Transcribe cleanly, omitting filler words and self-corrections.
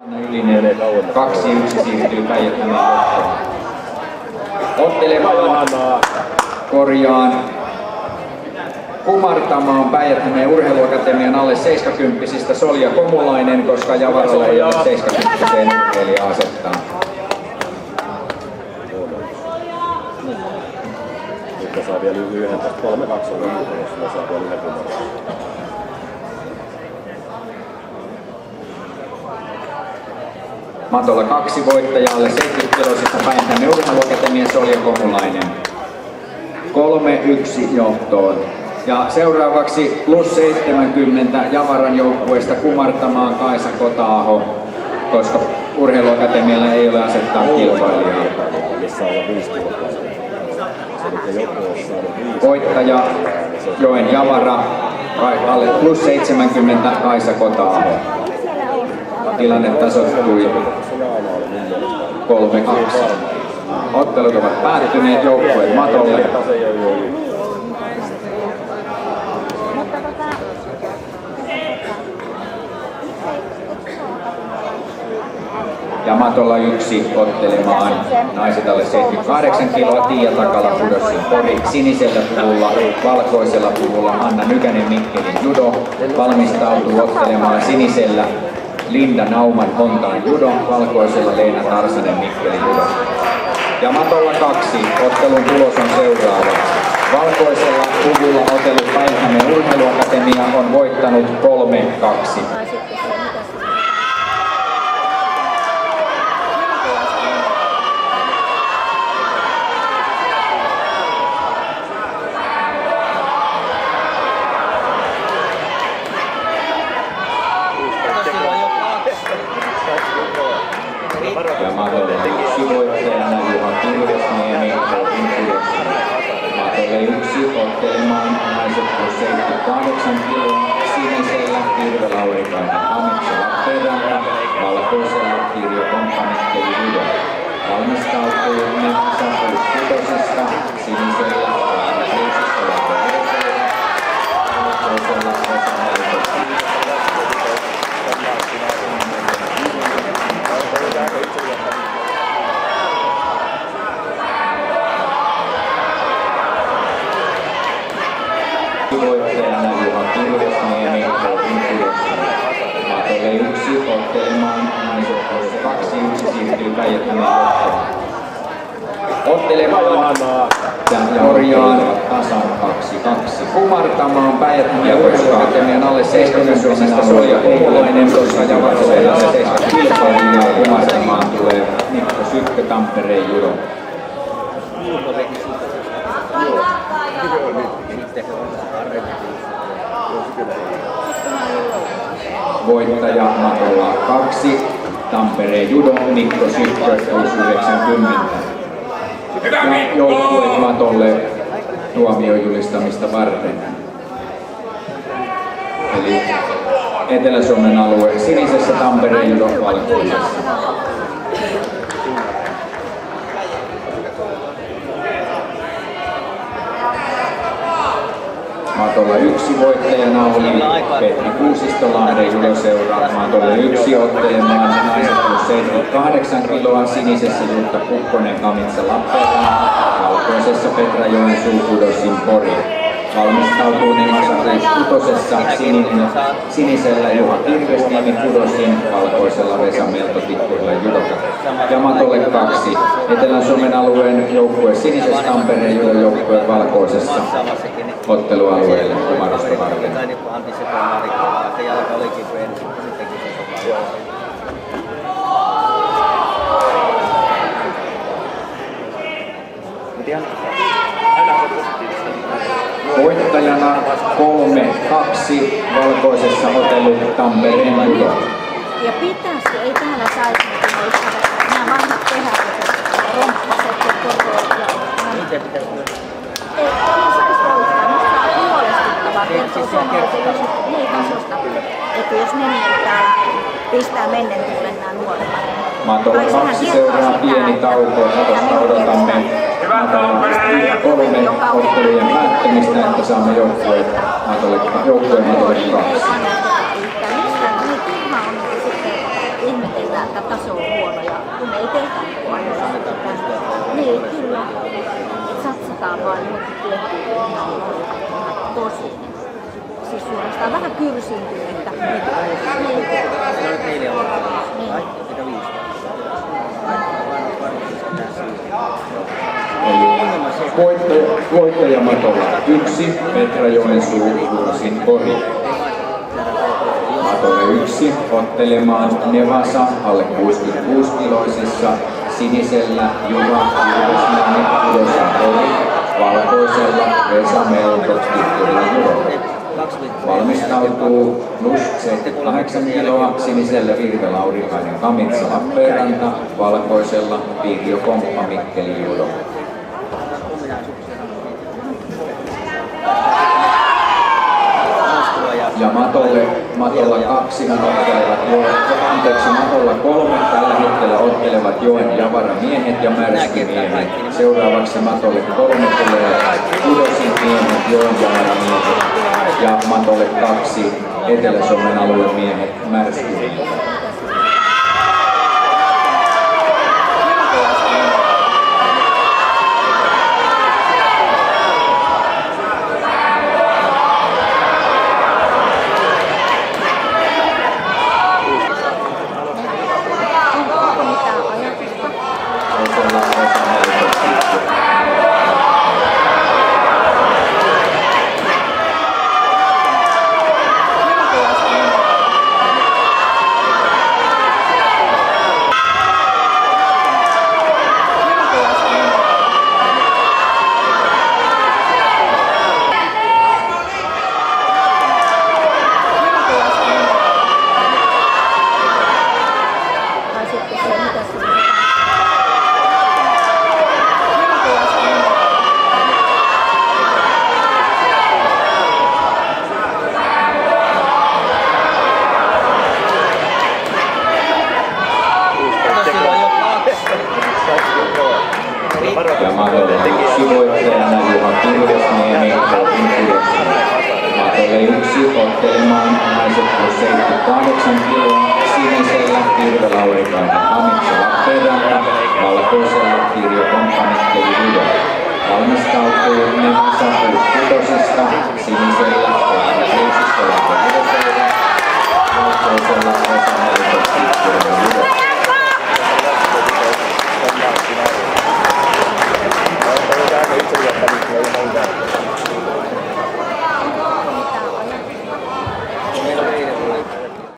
Ylinen 2-1 siirtyy Päijät-Hämeen johtoon. Ottelemaan korjaan kumartamaan Päijät-Hämeen urheiluakatemian alle 70-sistä Solja Komulainen, koska Javaralla ei ole 70-seen urheilijaa asettaa. Nyt saa vielä yhden tästä 3-2 jos saa vielä yhden kumartaa. Matolla 2 voittajalle 70-kilosista Päijät-Hämeen urheiluakatemian Solja Komulainen. 3-1 johtoon. Ja seuraavaksi plus 70 Javaran joukkueesta kumartamaan Kaisa Kota-aho, koska urheiluakatemialla ei ole asettaa kilpailijaa. Voittaja Joen Javara, plus 70 Kaisa Kota-aho. Tilanne tasoittui 3-2. Ottelut ovat päättyneet, joukkueet matolle. Ja matolla 1 ottelemaan naiset alle 78 kiloa. Tiia Takala Pudossin Pori. Sinisellä puvulla, valkoisella puvulla Anna Nykänen Mikkelin judo. Valmistautuu ottelemaan sinisellä Linda Nauman Hontaan judo. Valkoisella Leena Tarsanen Mikkelin judo. Ja matolla 2. Ottelun tulos on seuraava. Valkoisella puvulla otellut Päijät-Hämeen urheiluakatemia on voittanut 3-2. Ja matolle 1 voittajana Juha Kirvesniemi. Matolle 1 ottelemaan naiset plus 78 kiloa. Sinisellä Kirve Laurikainen Hamitsa Lappeenranta. Valkoisella Kirjo Kompanikkeli Judo. Valmistautuu Metsä plus 6. Sinisellä Laara Kriisistä Lappeenranta. Valkoisella Vesa Helposti. Voittajana Juha Kirvesniemi. Matolle 1 ottelemaan naiset plus 2-1 siirtyy Päijät-Hämeen johtoon. Ottelemaan ja korjaan tasan 2-2. Kumartamaan Päijät-Hämeen urheiluakatemian alle 70 Suomesta Solja Komulainen, koska Javaralla ei ole 70 kilpailijaa. Kumartamaan tulee Mikko Sykkö Tampereen judo. Voittaja matolla 2. Tampereen judo Mikko Sykkö plus 90. Ja joukkueet matolle tuomiojulistamista varten. Eli Etelä-Suomen alue sinisessä, Tampereen judo valkoisessa. Matolla 1 voittajana oli Petri Kuusistolahden judoseura. Matolla 1 ottelemaan naiset plus 78 kiloa. Sinisessä Jutta Kukkonen Kamitsa Lappeenranta. Valkoisessa Petra Joensuu Pudossin Pori. Valmistautuu Nemasa Kuutosessa sinisellä Juha Kirvesniemi Pudossin. Valkoisella Vesa Melto Tikkurilla judoka. Ja matolle 2. Etelä-Suomen alueen joukkue sinisessä, Tampereen judon joukkue valkoisessa. Ottelualueelle kumarusta varten. Voittajana 3-2 valkoisessa otellut Tampereen judo. Ja pitäisi, ei täällä saisi nämä vanhat kehälliset romppaset ja koko ja ei saisi voittaa, mutta on huolestuttavaa kertoo suomalaisille tasosta, että jos ne niin täällä pistää mennen tullen nämä nuoremmat. Matolla 2 seuraa pieni tauko, josta odotamme Matolla 3 ottelujen päättymistä, että saamme joukkueen Matolle 2. Mistä niin turha on sitten ihmetellä että taso on huono ja kun ei tehdä niin kyllä, satsataan vaan johonkin tiettyyn ihan tosi. Siis suorastaan vähän kyrsiintynyttä. Voittajamatolla 1, Petra Joensuu, Jursin Kori. Matolle 1, ottelemaan Nevasa alle 66-kiloisissa, sinisellä Juha Ilvesmäinen, Jurosa Kori, valkoisella Vesa Melto, Tittelillä Juro. Valmistautuu plus 78 kiloa, sinisellä Virve Laurikainen Kamitsa Lappeenranta, valkoisella Pirjo Komppa Mikkeli Judo. Ja matolla 2 matolla 3 tällä hetkellä ottelevat Joen Javara miehet ja Märsky miehet. Seuraavaksi matolle 3 tulee Kudosin miehet, Joen Javara miehet ja matolle 2 Etelä-Suomen alueen miehet, Märsky miehet. Ja matolle 1 voittajana Juha Kirvesniemi, Matolle 1 ottelemaan naiset plus 78